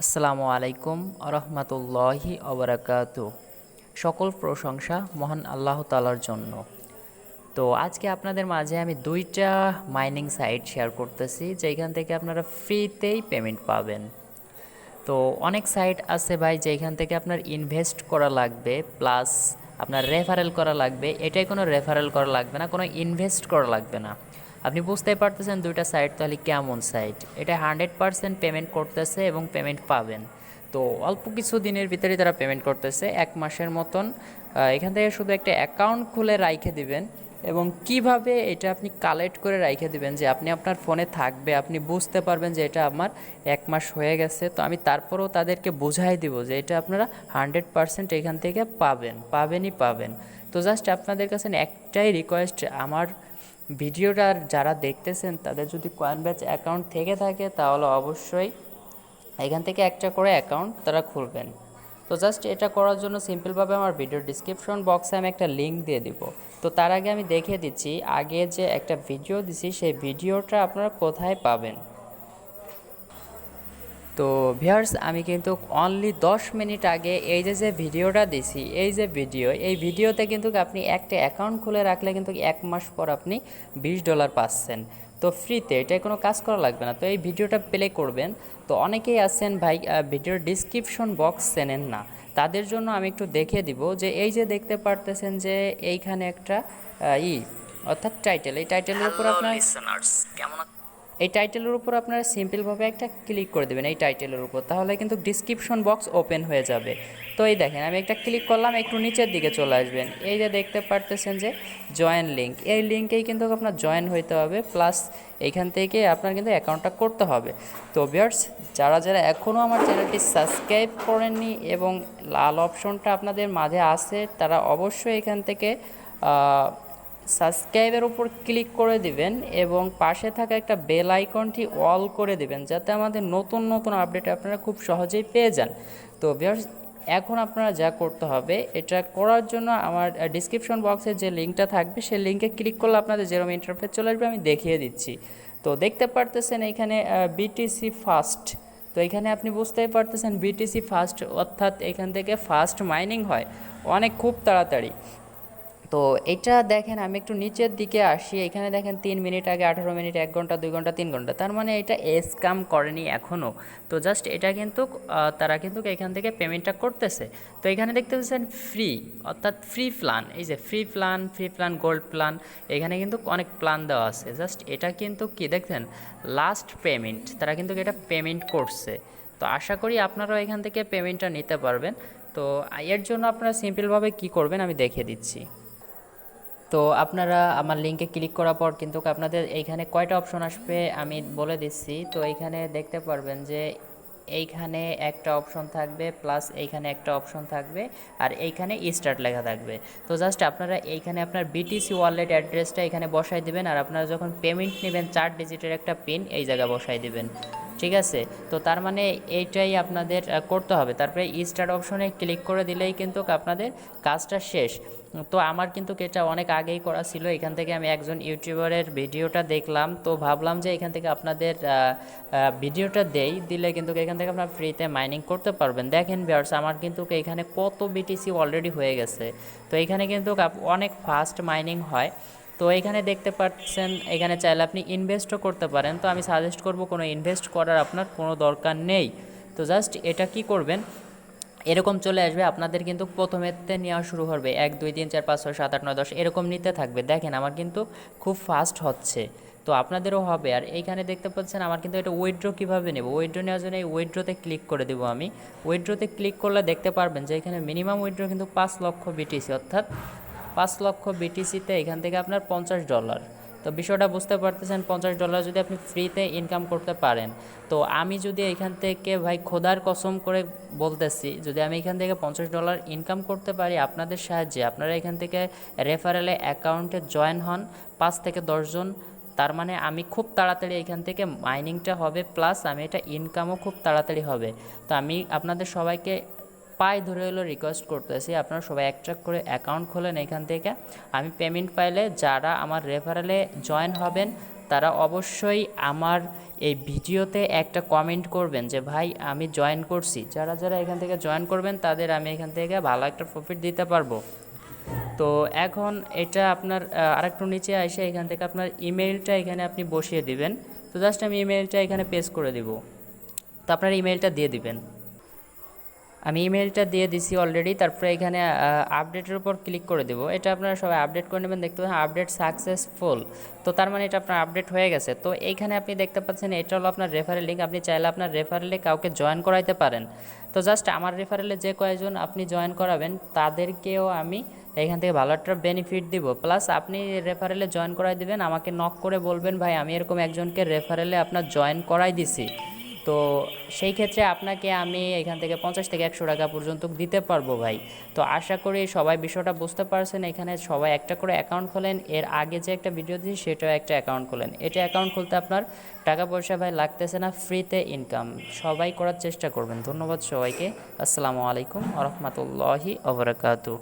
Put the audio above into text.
আসসালামু আলাইকুম রহমতুল্লাহি অবরাকাতু। সকল প্রশংসা মহান আল্লাহ তাআলার জন্য। তো আজকে আপনাদের মাঝে আমি দুইটা মাইনিং সাইট শেয়ার করতেছি যেখান থেকে আপনারা ফ্রিতেই পেমেন্ট পাবেন। তো অনেক সাইট আছে ভাই যেখান থেকে আপনার ইনভেস্ট করা লাগবে প্লাস আপনার রেফারেল করা লাগবে। এটাই কোনো রেফারেল করা লাগবে না, কোনো ইনভেস্ট করা লাগবে না। আপনি বুঝতেই পারতেছেন দুইটা সাইট তাহলে কেমন সাইট। এটা 100% পেমেন্ট করতেছে এবং পেমেন্ট পাবেন। তো অল্প কিছু দিনের ভিতরেই তারা পেমেন্ট করতেছে, 1 মাসের মতন। এখান থেকে শুধু একটা অ্যাকাউন্ট খুলে রাইখে দিবেন এবং কিভাবে এটা আপনি কালেক্ট করে রাইখে দিবেন যে আপনি আপনার ফোনে থাকবে, আপনি বুঝতে পারবেন যে এটা আমার 1 মাস হয়ে গেছে। তো আমি তারপরেও তাদেরকে বোঝাই দিব যে এটা আপনারা 100% এখান থেকে পাবেনই পাবেন। তো জাস্ট আপনাদের কাছে একটাই রিকোয়েস্ট, আমার ভিডিওটা যারা দেখতেছেন তাদের যদি কয়েনব্যাচ অ্যাকাউন্ট থেকে থাকে তাহলে অবশ্যই এখান থেকে একটা করে অ্যাকাউন্ট তারা খুলবেন। তো জাস্ট এটা করার জন্য সিম্পলভাবে আমার ভিডিওর ডিসক্রিপশন বক্সে আমি একটা লিঙ্ক দিয়ে দিব। তো তার আগে আমি দেখিয়ে দিচ্ছি আগে যে একটা ভিডিও দিছি সেই ভিডিওটা আপনারা কোথায় পাবেন। তো ভিউয়ার্স, আমি কিন্তু অনলি 10 মিনিট আগে এই যে ভিডিওটা দিছি, এই ভিডিওতে কিন্তু আপনি একটা অ্যাকাউন্ট খুলে রাখলে কিন্তু 1 মাস পর আপনি $20 পাচ্ছেন। তো ফ্রিতে, এটাই কোনো কাজ করা লাগবে না। তো এই ভিডিওটা প্লে করবেন। তো অনেকেই আছেন ভাই ভিডিওর ডিসক্রিপশন বক্স চেনেন না, তাদের জন্য আমি একটু দেখিয়ে দিব যে এই যে দেখতে পারতেছেন যে এইখানে একটা অর্থাৎ টাইটেল, এই টাইটেলের উপর আপনার এই টাইটেলের উপর আপনারা সিম্পলভাবে একটা ক্লিক করে দেবেন এই টাইটেলের উপর, তাহলে কিন্তু ডিসক্রিপশন বক্স ওপেন হয়ে যাবে। তো এই দেখেন আমি একটা ক্লিক করলাম, একটু নিচের দিকে চলে আসবেন, এই যে দেখতে পারতেছেন যে জয়েন লিঙ্ক, এই লিঙ্কেই কিন্তু আপনার জয়েন হইতে হবে, প্লাস এইখান থেকে আপনার কিন্তু অ্যাকাউন্টটা করতে হবে। তো ভিউয়ার্স, যারা যারা এখনও আমার চ্যানেলটি সাবস্ক্রাইব করেননি এবং লাল অপশনটা আপনাদের মাঝে আছে, তারা অবশ্যই এখান থেকে সাবস্ক্রাইবের উপর ক্লিক করে দিবেন এবং পাশে থাকা একটা বেল আইকনটি অল করে দিবেন যাতে আমাদের নতুন নতুন আপডেট আপনারা খুব সহজেই পেয়ে যান। তো ভিউয়ার্স, এখন আপনারা যা করতে হবে, এটা করার জন্য আমার ডিসক্রিপশন বক্সে যে লিঙ্কটা থাকবে সেই লিঙ্কে ক্লিক করলে আপনাদের যেরকম ইন্টারফেস চলে আসবে আমি দেখিয়ে দিচ্ছি। তো দেখতে পারতেছেন এখানে বিটিসি ফাস্ট। তো এখানে আপনি বুঝতেই পারতেছেন বিটিসি ফাস্ট অর্থাৎ এখান থেকে ফাস্ট মাইনিং হয় অনেক খুব তাড়াতাড়ি। তো এটা দেখেন, আমি একটু নিচের দিকে আসি, এখানে দেখেন 3 মিনিট আগে 18 মিনিট, 1 ঘন্টা, 2 ঘন্টা, 3 ঘন্টা, তার মানে এটা স্ক্যাম করেনি এখনও। তো জাস্ট এটা কিন্তু তারা কিন্তু এখান থেকে পেমেন্টটা করতেছে। তো এখানে দেখতে পাচ্ছেন ফ্রি অর্থাৎ ফ্রি প্ল্যান, এই যে ফ্রি প্ল্যান গোল্ড প্ল্যান, এখানে কিন্তু অনেক প্ল্যান দেওয়া আছে। জাস্ট এটা কিন্তু কি দেখছেন লাস্ট পেমেন্ট, তারা কিন্তু এটা পেমেন্ট করছে। তো আশা করি আপনারাও এখান থেকে পেমেন্টটা নিতে পারবেন। তো এর জন্য আপনারা সিম্পলভাবে কি করবেন আমি দেখিয়ে দিচ্ছি। তো আপনারা আমার লিঙ্কে ক্লিক করার পর কিন্তু আপনাদের এইখানে কয়টা অপশন আসবে আমি বলে দিচ্ছি। তো এইখানে দেখতে পারবেন যে এইখানে একটা অপশন থাকবে, প্লাস এইখানে একটা অপশন থাকবে, আর এইখানে স্টার্ট লেখা থাকবে। তো জাস্ট আপনারা এইখানে আপনার বিটিসি ওয়ালেট অ্যাড্রেসটা এখানে বসাই দিবেন, আর আপনারা যখন পেমেন্ট নেবেন 4 ডিজিটের একটা পিন এই জায়গায় বসাই দিবেন। ঠিক আছে? তো তার মানে এইটাই আপনাদের করতে হবে। তারপরে স্টার্ট অপশনে ক্লিক করে দিলেই কিন্তু আপনাদের কাজটা শেষ। তো আমার কিন্তু এটা অনেক আগেই করা ছিল, এখান থেকে আমি একজন ইউটিউবারের ভিডিওটা দেখলাম, তো ভাবলাম যে এখান থেকে আপনাদের ভিডিওটা দিলে কিন্তু এখান থেকে আপনারা ফ্রিতে মাইনিং করতে পারবেন। দেখেন ভিউয়ার্স, আমার কিন্তু এখানে কত বিটিসি অলরেডি হয়ে গেছে। তো এখানে কিন্তু অনেক ফাস্ট মাইনিং হয়। তো এখানে দেখতে পাচ্ছেন এখানে চাইলে আপনি ইনভেস্টও করতে পারেন। তো আমি সাজেস্ট করব কোনো ইনভেস্ট করার আপনার কোনো দরকার নেই। তো জাস্ট এটা কি করবেন, এরকম চলে আসবে আপনাদের কিন্তু প্রথমেতে নেওয়া শুরু করবে 1 2 3 4 5 6 7 8 9 10 এরকম নিতে থাকবে। দেখেন আমার কিন্তু খুব ফাস্ট হচ্ছে, তো আপনাদেরও হবে। আর এইখানে দেখতে পাচ্ছেন আমার কিন্তু এটা উইথড্র কীভাবে নেব, উইথড্র নেওয়ার জন্য এই উইথড্রতে ক্লিক করে দেবো আমি। উইথড্রতে ক্লিক করলে দেখতে পারবেন যে এখানে মিনিমাম উইথড্র কিন্তু 5 লক্ষ বিটিসি, অর্থাৎ 5 লক্ষ বিটিসিতে এখান থেকে আপনার $50। তো বিষয়টা বুঝতে পারতেছেন, $50 যদি আপনি ফ্রিতে ইনকাম করতে পারেন। তো আমি যদি এখান থেকে ভাই খোদার কসম করে বলতেছি, যদি আমি এখান থেকে $50 ইনকাম করতে পারি আপনাদের সাহায্যে, আপনারা এখান থেকে রেফারেলে অ্যাকাউন্টে জয়েন হন 5 থেকে 10 জন, তার মানে আমি খুব তাড়াতাড়ি এখান থেকে মাইনিংটা হবে, প্লাস আমি এটা ইনকামও খুব তাড়াতাড়ি হবে। তো আমি আপনাদের সবাইকে পায়ে ধরে হলো রিকোয়েস্ট করতেছি, আপনারা সবাই একটা করে অ্যাকাউন্ট খোলেন এখান থেকে। আমি পেমেন্ট পাইলে যারা আমার রেফারেলে জয়েন হবেন তারা অবশ্যই আমার এই ভিডিওতে একটা কমেন্ট করবেন যে ভাই আমি জয়েন করছি। যারা যারা এখান থেকে জয়েন করবেন তাদের আমি এখান থেকে ভালো একটা প্রফিট দিতে পারবো। তো এখন এটা আপনার আরেকটু নিচে এসে এখান থেকে আপনার ইমেলটা এখানে আপনি বসিয়ে দিবেন। তো জাস্ট আমি ইমেলটা এখানে পেস্ট করে দিব। তো আপনার ইমেলটা দিয়ে দিবেন। আমি ইমেলটা দিয়ে দিছি অলরেডি। তারপরে এখানে আপডেটের উপর ক্লিক করে দেবো। এটা আপনারা সবাই আপডেট করে নেবেন। দেখতে পাচ্ছেন আপডেট সাকসেসফুল। তো তার মানে এটা আপনার আপডেট হয়ে গেছে। তো এইখানে আপনি দেখতে পাচ্ছেন এটা হলো আপনার রেফারেল লিঙ্ক। আপনি চাইলে আপনার রেফারেলে কাউকে জয়েন করাইতে পারেন। তো জাস্ট আমার রেফারেলে যে কয়েকজন আপনি জয়েন করাবেন তাদেরকেও আমি এখান থেকে ভালো একটা বেনিফিট দিব। প্লাস আপনি রেফারেলে জয়েন করাই দিবেন, আমাকে নক করে বলবেন ভাই আমি এরকম একজনকে রেফারেলে আপনার জয়েন করাই দিছি। তো সেই ক্ষেত্রে আপনাকে আমি এখান থেকে 50 থেকে 100 টাকা পর্যন্ত দিতে পারবো ভাই। তো আশা করি সবাই বিষয়টা বুঝতে পারছেন। এখানে সবাই একটা করে অ্যাকাউন্ট খোলেন। এর আগে যে একটা ভিডিও দিয়েছি সেটাও একটা অ্যাকাউন্ট খোলেন। এটা অ্যাকাউন্ট খুলতে আপনার টাকা পয়সা ভাই লাগতেছে না, ফ্রিতে ইনকাম। সবাই করার চেষ্টা করবেন। ধন্যবাদ সবাইকে। আসসালামু আলাইকুম ওয়া রাহমাতুল্লাহি ওয়া বারাকাতুহু।